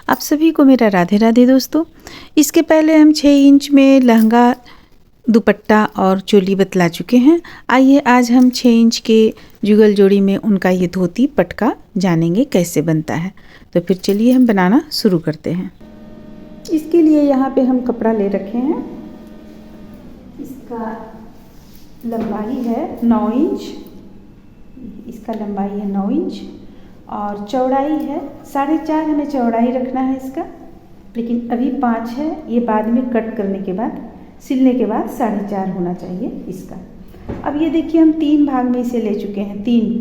आप सभी को मेरा राधे राधे दोस्तों। इसके पहले हम 6 इंच में लहंगा, दुपट्टा और चोली बतला चुके हैं। आइए आज हम 6 इंच के जुगल जोड़ी में उनका ये धोती पटका जानेंगे कैसे बनता है। तो फिर चलिए हम बनाना शुरू करते हैं। इसके लिए यहाँ पे हम कपड़ा ले रखे हैं। इसका लंबाई है 9 इंच, इसका लंबाई है 9 इंच और चौड़ाई है 4.5। हमें चौड़ाई रखना है इसका, लेकिन अभी 5 है। ये बाद में कट करने के बाद, सिलने के बाद 4.5 होना चाहिए इसका। अब ये देखिए हम 3 भाग में इसे ले चुके हैं। 3,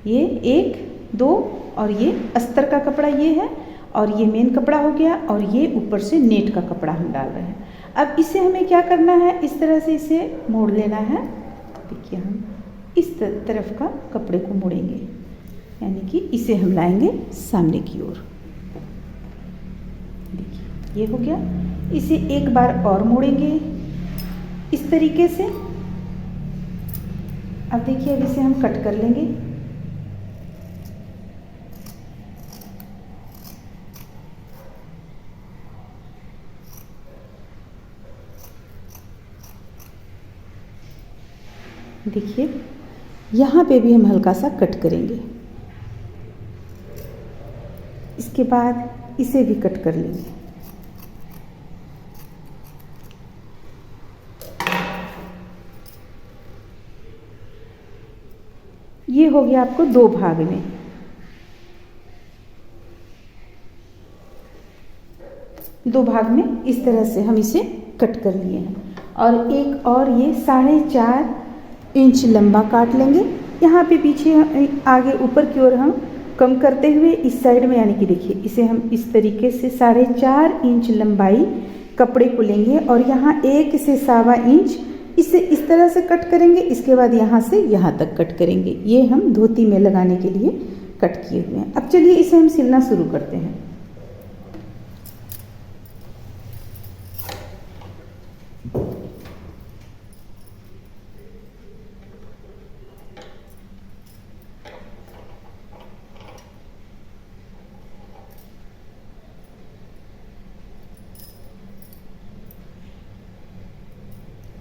ये 1, 2 और ये अस्तर का कपड़ा ये है और ये मेन कपड़ा हो गया और ये ऊपर से नेट का कपड़ा हम डाल रहे हैं। अब इसे हमें क्या करना है, इस तरह से इसे मोड़ लेना है। देखिए हम इस तरफ का कपड़े को मोड़ेंगे, यानी कि इसे हम लाएंगे सामने की ओर। देखिए ये हो गया। इसे एक बार और मोड़ेंगे इस तरीके से। अब देखिए अब इसे हम कट कर लेंगे। देखिए यहाँ पे भी हम हल्का सा कट करेंगे। इसके बाद इसे भी कट कर लेंगे। ये हो गया आपको 2 भाग में। दो भाग में इस तरह से हम इसे कट कर लिए हैं। और एक और ये 4.5 इंच लंबा काट लेंगे। यहाँ पे पीछे आगे ऊपर की ओर हम कम करते हुए इस साइड में, यानी कि देखिए इसे हम इस तरीके से 4.5 इंच लंबाई कपड़े को लेंगे और यहाँ 1 से 1.25 इंच इसे इस तरह से कट करेंगे। इसके बाद यहाँ से यहाँ तक कट करेंगे। ये हम धोती में लगाने के लिए कट किए हुए हैं। अब चलिए इसे हम सिलना शुरू करते हैं।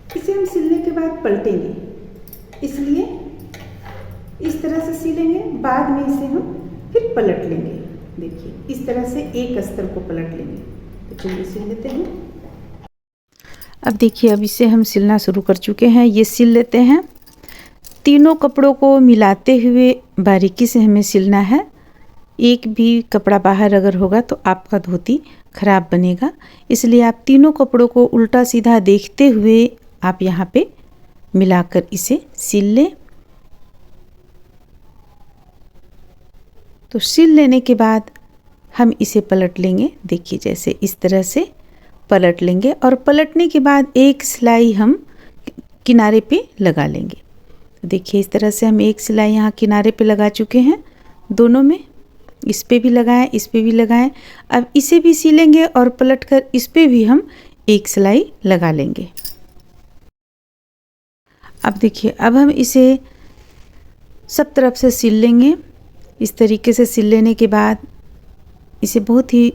इसे हम सिलने के बाद पलटेंगे, इसलिए इस तरह से सिलेंगे। बाद में इसे हम फिर पलट लेंगे। देखिए इस तरह से एक अस्तर को पलट लेंगे। तो चलिए सिल लेते हैं। अब देखिए अब इसे हम सिलना शुरू कर चुके हैं। ये सिल लेते हैं। तीनों कपड़ों को मिलाते हुए बारीकी से हमें सिलना है। एक भी कपड़ा बाहर अगर होगा तो आपका धोती खराब बनेगा, इसलिए आप तीनों कपड़ों को उल्टा सीधा देखते हुए आप यहाँ पे मिलाकर इसे सिल लें। तो सिल लेने के बाद हम इसे पलट लेंगे। देखिए जैसे इस तरह से पलट लेंगे और पलटने के बाद एक सिलाई हम किनारे पे लगा लेंगे। देखिए इस तरह से हम एक सिलाई यहाँ किनारे पे लगा चुके हैं। दोनों में, इस पे भी लगाएं, इस पे भी लगाएं। अब इसे भी सिलेंगे और पलटकर इस पे भी हम एक सिलाई लगा लेंगे। अब देखिए अब हम इसे सब तरफ से सिल लेंगे। इस तरीके से सिल लेने के बाद इसे बहुत ही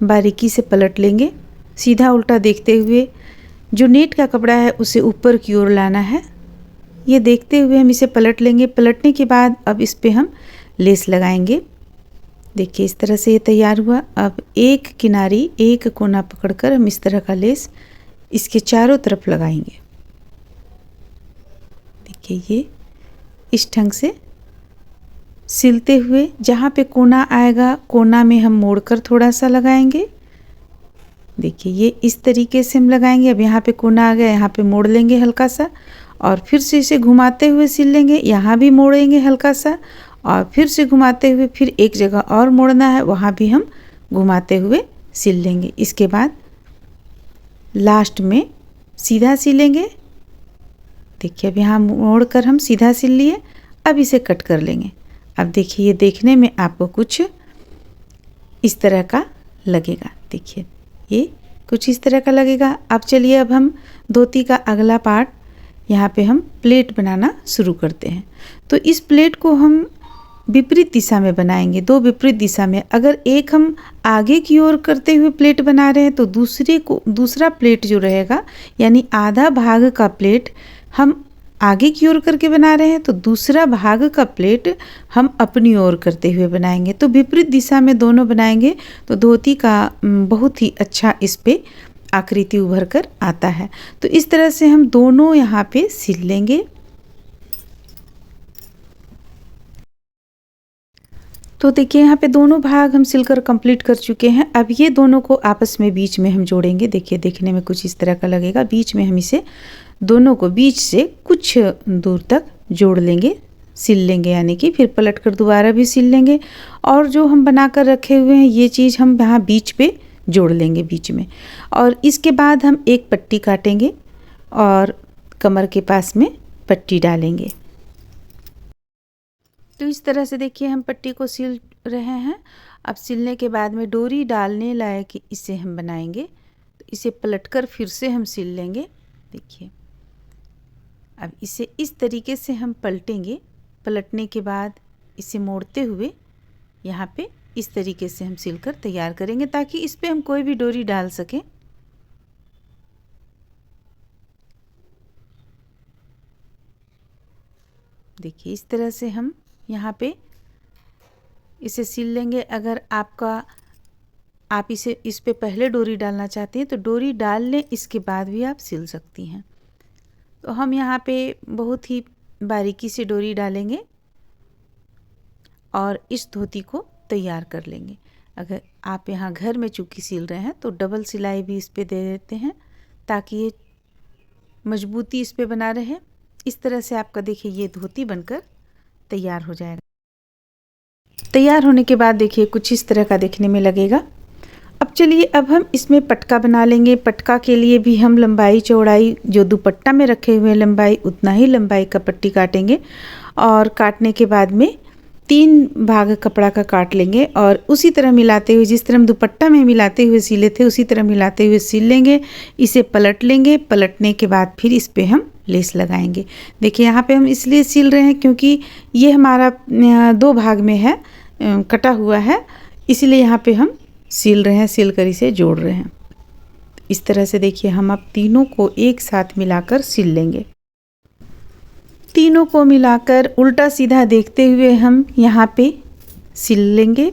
बारीकी से पलट लेंगे, सीधा उल्टा देखते हुए। जो नेट का कपड़ा है उसे ऊपर की ओर लाना है। ये देखते हुए हम इसे पलट लेंगे। पलटने के बाद अब इस पे हम लेस लगाएंगे। देखिए इस तरह से ये तैयार हुआ। अब एक किनारी, एक कोना पकड़कर हम इस तरह का लेस इसके चारों तरफ लगाएंगे। देखिए ये इस ढंग से सिलते हुए जहाँ पे कोना आएगा, कोना में हम मोड़कर थोड़ा सा लगाएंगे। देखिए ये इस तरीके से हम लगाएंगे। अब यहाँ पे कोना आ गया, यहाँ पे मोड़ लेंगे हल्का सा और फिर से इसे घुमाते हुए सिल लेंगे। यहाँ भी मोड़ेंगे हल्का सा और फिर से घुमाते हुए, फिर एक जगह और मोड़ना है, वहाँ भी हम घुमाते हुए सिल लेंगे। इसके बाद लास्ट में सीधा सिलेंगे। देखिए अब यहाँ मोड़ कर हम सीधा सिल लिए। अब इसे कट कर लेंगे। अब देखिए ये देखने में आपको कुछ इस तरह का लगेगा। देखिए ये कुछ इस तरह का लगेगा। अब चलिए अब हम धोती का अगला पार्ट, यहाँ पे हम प्लेट बनाना शुरू करते हैं। तो इस प्लेट को हम विपरीत दिशा में बनाएंगे, 2 विपरीत दिशा में। अगर एक हम आगे की ओर करते हुए प्लेट बना रहे हैं तो दूसरा प्लेट जो रहेगा यानी आधा भाग का प्लेट हम आगे की ओर करके बना रहे हैं तो दूसरा भाग का प्लेट हम अपनी ओर करते हुए बनाएंगे। तो विपरीत दिशा में दोनों बनाएंगे तो धोती का बहुत ही अच्छा इस पे आकृति उभर कर आता है। तो इस तरह से हम दोनों यहाँ पे सिल लेंगे। तो देखिए यहाँ पे दोनों भाग हम सिलकर कंप्लीट कर चुके हैं। अब ये दोनों को आपस में बीच में हम जोड़ेंगे। देखिए देखने में कुछ इस तरह का लगेगा। बीच में हम इसे दोनों को बीच से कुछ दूर तक जोड़ लेंगे, सिल लेंगे, यानी कि फिर पलट कर दोबारा भी सिल लेंगे। और जो हम बना कर रखे हुए हैं ये चीज़ हम यहाँ बीच पे जोड़ लेंगे बीच में। और इसके बाद हम एक पट्टी काटेंगे और कमर के पास में पट्टी डालेंगे। तो इस तरह से देखिए हम पट्टी को सिल रहे हैं। अब सिलने के बाद में डोरी डालने लायक इसे हम बनाएंगे। तो इसे पलटकर फिर से हम सिल लेंगे। देखिए अब इसे इस तरीके से हम पलटेंगे। पलटने के बाद इसे मोड़ते हुए यहाँ पे इस तरीके से हम सिलकर तैयार करेंगे ताकि इस पे हम कोई भी डोरी डाल सकें। देखिए इस तरह से हम यहाँ पे इसे सिल लेंगे। अगर आप इस पे पहले डोरी डालना चाहते हैं तो डोरी डाल लें, इसके बाद भी आप सिल सकती हैं। तो हम यहाँ पे बहुत ही बारीकी से डोरी डालेंगे और इस धोती को तैयार कर लेंगे। अगर आप यहाँ घर में चूँकि सिल रहे हैं तो डबल सिलाई भी इस पे दे देते हैं ताकि ये मजबूती इस पे बना रहे। इस तरह से आपका देखिए ये धोती बनकर तैयार हो जाएगा। तैयार होने के बाद देखिए कुछ इस तरह का देखने में लगेगा। अब चलिए अब हम इसमें पटका बना लेंगे। पटका के लिए भी हम लंबाई चौड़ाई जो दुपट्टा में रखे हुए लंबाई उतना ही लंबाई का पट्टी काटेंगे और काटने के बाद में 3 भाग कपड़ा का काट लेंगे और उसी तरह मिलाते हुए, जिस तरह हम दुपट्टा में मिलाते हुए सिले थे उसी तरह मिलाते हुए सिल लेंगे। इसे पलट लेंगे। पलटने के बाद फिर इस पे हम लेस लगाएंगे। देखिए यहाँ पे हम इसलिए सिल रहे हैं क्योंकि ये हमारा 2 भाग में है, कटा हुआ है, इसीलिए यहाँ पे हम सिल रहे हैं, सिल कर इसे जोड़ रहे हैं। इस तरह से देखिए हम अब तीनों को एक साथ मिलाकर सिल लेंगे। तीनों को मिलाकर उल्टा सीधा देखते हुए हम यहाँ पे सिल लेंगे।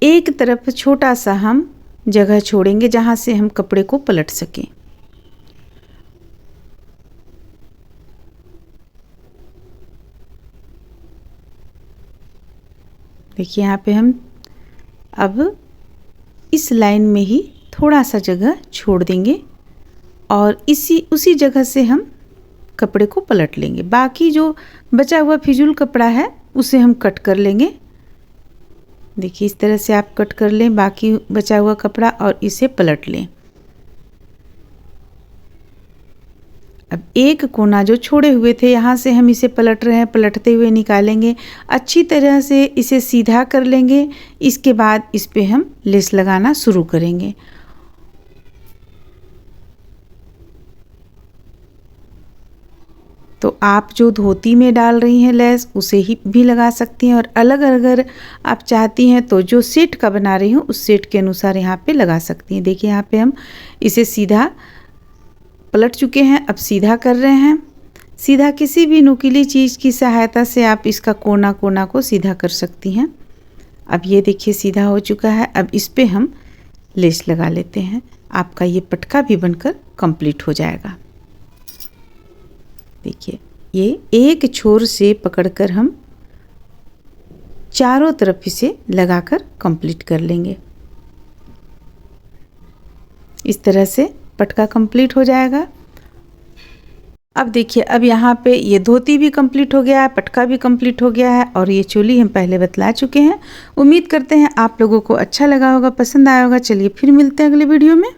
एक तरफ छोटा सा हम जगह छोड़ेंगे जहाँ से हम कपड़े को पलट सकें। देखिए यहाँ पे हम अब इस लाइन में ही थोड़ा सा जगह छोड़ देंगे और उसी जगह से हम कपड़े को पलट लेंगे। बाकी जो बचा हुआ फिजूल कपड़ा है उसे हम कट कर लेंगे। देखिए इस तरह से आप कट कर लें बाकी बचा हुआ कपड़ा और इसे पलट लें। अब एक कोना जो छोड़े हुए थे यहाँ से हम इसे पलट रहे हैं, पलटते हुए निकालेंगे। अच्छी तरह से इसे सीधा कर लेंगे। इसके बाद इस पे हम लेस लगाना शुरू करेंगे। तो आप जो धोती में डाल रही हैं लेस उसे ही भी लगा सकती हैं और अलग अगर आप चाहती हैं तो जो सेट का बना रही हूँ उस सेट के अनुसार यहाँ पे लगा सकती हैं। देखिए यहाँ पे हम इसे सीधा पलट चुके हैं, अब सीधा कर रहे हैं। सीधा किसी भी नुकीली चीज़ की सहायता से आप इसका कोना कोना को सीधा कर सकती हैं। अब ये देखिए सीधा हो चुका है। अब इस पे हम लेस लगा लेते हैं। आपका ये पटका भी बनकर कंप्लीट हो जाएगा। देखिए ये एक छोर से पकड़कर हम चारों तरफ इसे लगाकर कंप्लीट कर लेंगे। इस तरह से पटका कंप्लीट हो जाएगा। अब देखिए अब यहाँ पे ये धोती भी कंप्लीट हो गया है, पटका भी कंप्लीट हो गया है और ये चोली हम पहले बतला चुके हैं। उम्मीद करते हैं आप लोगों को अच्छा लगा होगा, पसंद आया होगा। चलिए फिर मिलते हैं अगले वीडियो में।